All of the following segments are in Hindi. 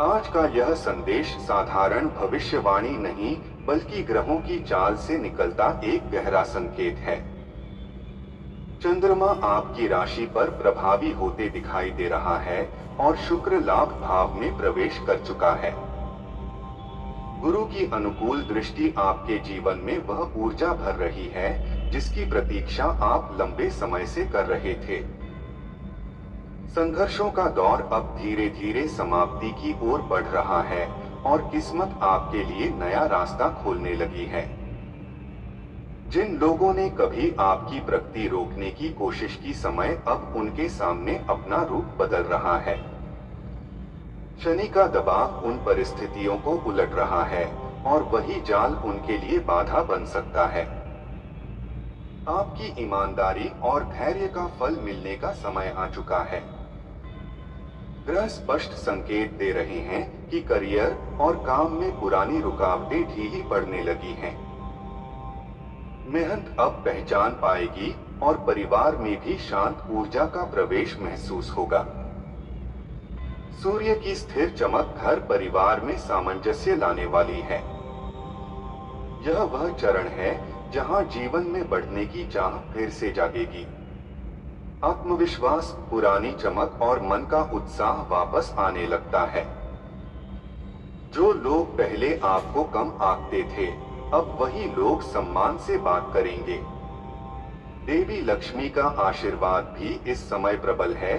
आज का यह संदेश साधारण भविष्यवाणी नहीं, बल्कि ग्रहों की चाल से निकलता एक गहरा संकेत है। चंद्रमा आपकी राशि पर प्रभावी होते दिखाई दे रहा है और शुक्र लाभ भाव में प्रवेश कर चुका है। गुरु की अनुकूल दृष्टि आपके जीवन में वह ऊर्जा भर रही है जिसकी प्रतीक्षा आप लंबे समय से कर रहे थे। संघर्षों का दौर अब धीरे धीरे समाप्ति की ओर बढ़ रहा है और किस्मत आपके लिए नया रास्ता खोलने लगी है। जिन लोगों ने कभी आपकी प्रगति रोकने की कोशिश की, समय अब उनके सामने अपना रूप बदल रहा है। शनि का दबाव उन परिस्थितियों को उलट रहा है और वही जाल उनके लिए बाधा बन सकता है। आपकी ईमानदारी और धैर्य का फल मिलने का समय आ चुका है। ग्रह स्पष्ट संकेत दे रहे हैं कि करियर और काम में पुरानी रुकावटें ढीली पड़ने लगी हैं। मेहनत अब पहचान पाएगी और परिवार में भी शांत ऊर्जा का प्रवेश महसूस होगा। सूर्य की स्थिर चमक घर परिवार में सामंजस्य लाने वाली है। यह वह चरण है जहां जीवन में बढ़ने की चाह फिर से जागेगी। आत्मविश्वास, पुरानी चमक और मन का उत्साह वापस आने लगता है। जो लोग पहले आपको कम आंकते थे, अब वही लोग सम्मान से बात करेंगे। देवी लक्ष्मी का आशीर्वाद भी इस समय प्रबल है,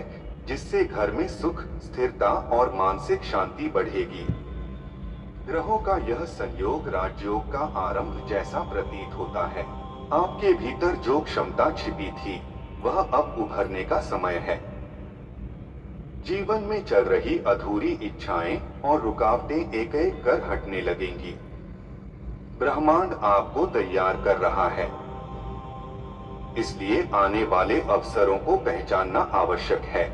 जिससे घर में सुख, स्थिरता और मानसिक शांति बढ़ेगी। ग्रहों का यह संयोग राजयोग का आरंभ जैसा प्रतीत होता है। आपके भीतर जो क्षमता छिपी थी, वह अब उभरने का समय है। जीवन में चल रही अधूरी इच्छाएं और रुकावटें एक एक कर हटने लगेंगी। ब्रह्मांड आपको तैयार कर रहा है, इसलिए आने वाले अवसरों को पहचानना आवश्यक है।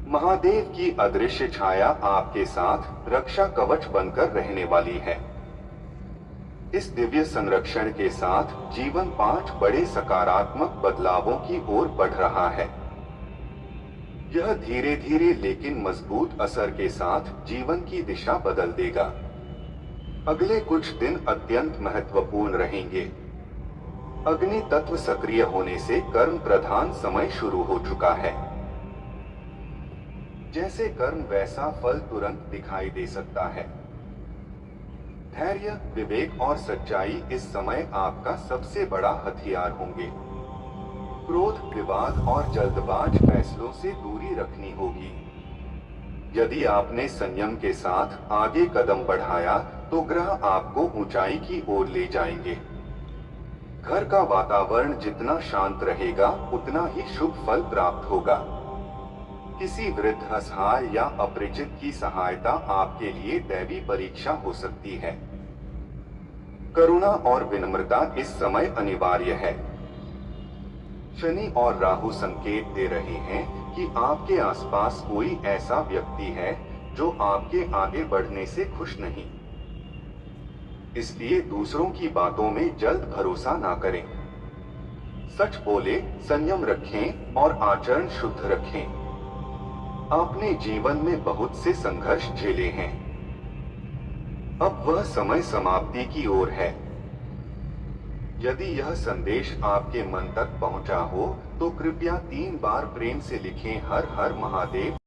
महादेव की अदृश्य छाया आपके साथ रक्षा कवच बनकर रहने वाली है। इस दिव्य संरक्षण के साथ जीवन 5 बड़े सकारात्मक बदलावों की ओर बढ़ रहा है। यह धीरे धीरे लेकिन मजबूत असर के साथ जीवन की दिशा बदल देगा। अगले कुछ दिन अत्यंत महत्वपूर्ण रहेंगे। अग्नि तत्व सक्रिय होने से कर्म प्रधान समय शुरू हो चुका है। जैसे कर्म वैसा फल तुरंत दिखाई दे सकता है। धैर्य, विवेक और सच्चाई इस समय आपका सबसे बड़ा हथियार होंगे। क्रोध, विवाद और जल्दबाज फैसलों से दूरी रखनी होगी। यदि आपने संयम के साथ आगे कदम बढ़ाया, तो ग्रह आपको ऊंचाई की ओर ले जाएंगे। घर का वातावरण जितना शांत रहेगा, उतना ही शुभ फल प्राप्त होगा। किसी वृद्ध, असहाय या अपरिचित की सहायता आपके लिए दैवी परीक्षा हो सकती है। करुणा और विनम्रता इस समय अनिवार्य है। शनि और राहु संकेत दे रहे हैं कि आपके आसपास कोई ऐसा व्यक्ति है जो आपके आगे बढ़ने से खुश नहीं। इसलिए दूसरों की बातों में जल्द भरोसा ना करें। सच बोले, संयम रखें और आचरण शुद्ध रखें। आपने जीवन में बहुत से संघर्ष झेले हैं। अब वह समय समाप्ति की ओर है। यदि यह संदेश आपके मन तक पहुंचा हो, तो कृपया 3 बार प्रेम से लिखें, हर हर महादेव।